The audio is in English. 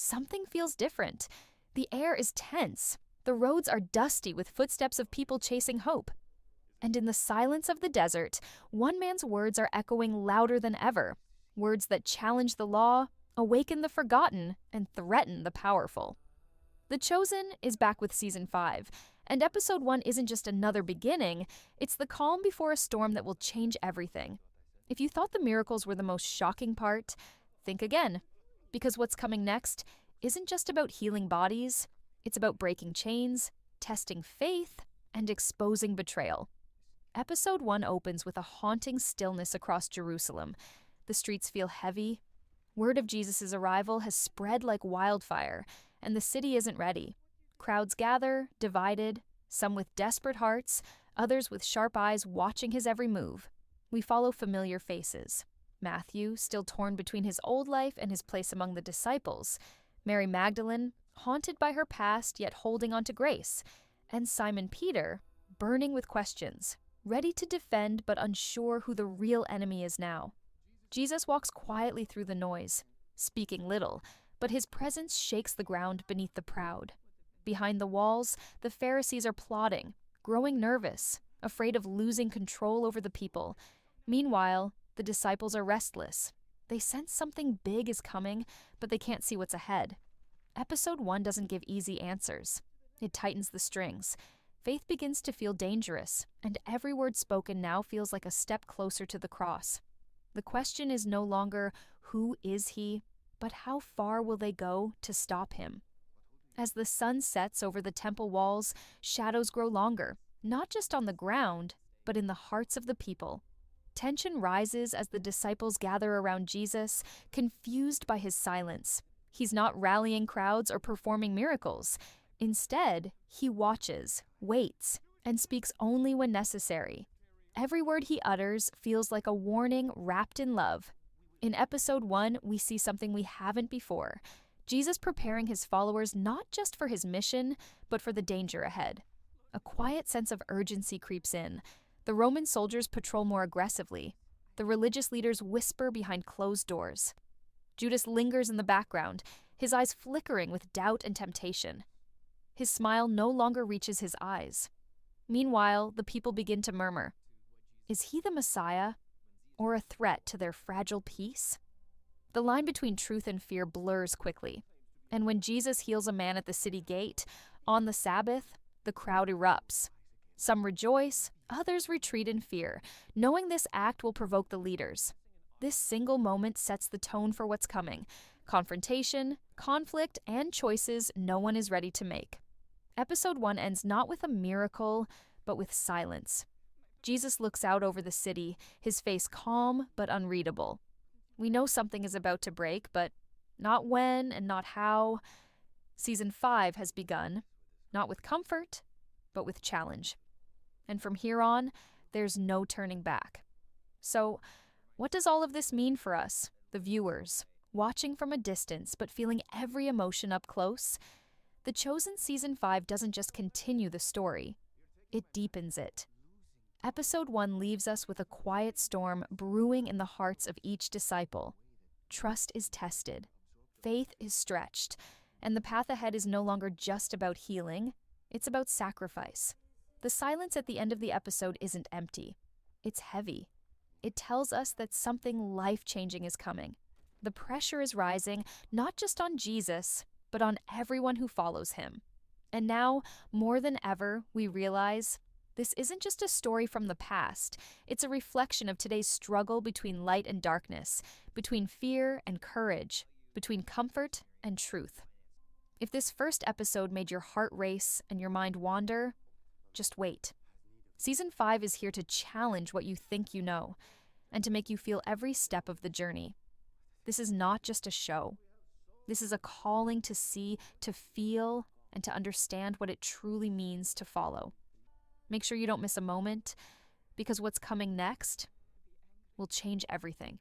something feels different. The air is tense. The roads are dusty with footsteps of people chasing hope. And in the silence of the desert, one man's words are echoing louder than ever. Words that challenge the law, awaken the forgotten, and threaten the powerful. The Chosen is back with Season 5, and Episode 1 isn't just another beginning, it's the calm before a storm that will change everything. If you thought the miracles were the most shocking part, think again. Because what's coming next isn't just about healing bodies, it's about breaking chains, testing faith, and exposing betrayal. Episode 1 opens with a haunting stillness across Jerusalem. The streets feel heavy. Word of Jesus' arrival has spread like wildfire, and the city isn't ready. Crowds gather, divided, some with desperate hearts, others with sharp eyes watching his every move. We follow familiar faces. Matthew, still torn between his old life and his place among the disciples. Mary Magdalene, haunted by her past yet holding on to grace. And Simon Peter, burning with questions, ready to defend but unsure who the real enemy is now. Jesus walks quietly through the noise, speaking little, but his presence shakes the ground beneath the proud. Behind the walls, the Pharisees are plotting, growing nervous, afraid of losing control over the people. Meanwhile, the disciples are restless. They sense something big is coming, but they can't see what's ahead. Episode 1 doesn't give easy answers. It tightens the strings. Faith begins to feel dangerous, and every word spoken now feels like a step closer to the cross. The question is no longer, who is he, but how far will they go to stop him? As the sun sets over the temple walls, shadows grow longer, not just on the ground, but in the hearts of the people. Tension rises as the disciples gather around Jesus, confused by his silence. He's not rallying crowds or performing miracles. Instead, he watches, waits, and speaks only when necessary. Every word he utters feels like a warning wrapped in love. In Episode 1, we see something we haven't before. Jesus preparing his followers not just for his mission, but for the danger ahead. A quiet sense of urgency creeps in. The Roman soldiers patrol more aggressively. The religious leaders whisper behind closed doors. Judas lingers in the background, his eyes flickering with doubt and temptation. His smile no longer reaches his eyes. Meanwhile, the people begin to murmur. Is he the Messiah, or a threat to their fragile peace? The line between truth and fear blurs quickly, and when Jesus heals a man at the city gate, on the Sabbath, the crowd erupts. Some rejoice, others retreat in fear, knowing this act will provoke the leaders. This single moment sets the tone for what's coming: confrontation, conflict, and choices no one is ready to make. Episode 1 ends not with a miracle, but with silence. Jesus looks out over the city, his face calm but unreadable. We know something is about to break, but not when and not how. Season 5 has begun, not with comfort, but with challenge. And from here on, there's no turning back. So, what does all of this mean for us, the viewers, watching from a distance but feeling every emotion up close? The Chosen Season 5 doesn't just continue the story, it deepens it. Episode 1 leaves us with a quiet storm brewing in the hearts of each disciple. Trust is tested, faith is stretched, and the path ahead is no longer just about healing, it's about sacrifice. The silence at the end of the episode isn't empty, it's heavy. It tells us that something life-changing is coming. The pressure is rising, not just on Jesus, but on everyone who follows him. And now, more than ever, we realize this isn't just a story from the past. It's a reflection of today's struggle between light and darkness, between fear and courage, between comfort and truth. If this first episode made your heart race and your mind wander, just wait. Season 5 is here to challenge what you think you know, and to make you feel every step of the journey. This is not just a show. This is a calling to see, to feel, and to understand what it truly means to follow. Make sure you don't miss a moment, because what's coming next will change everything.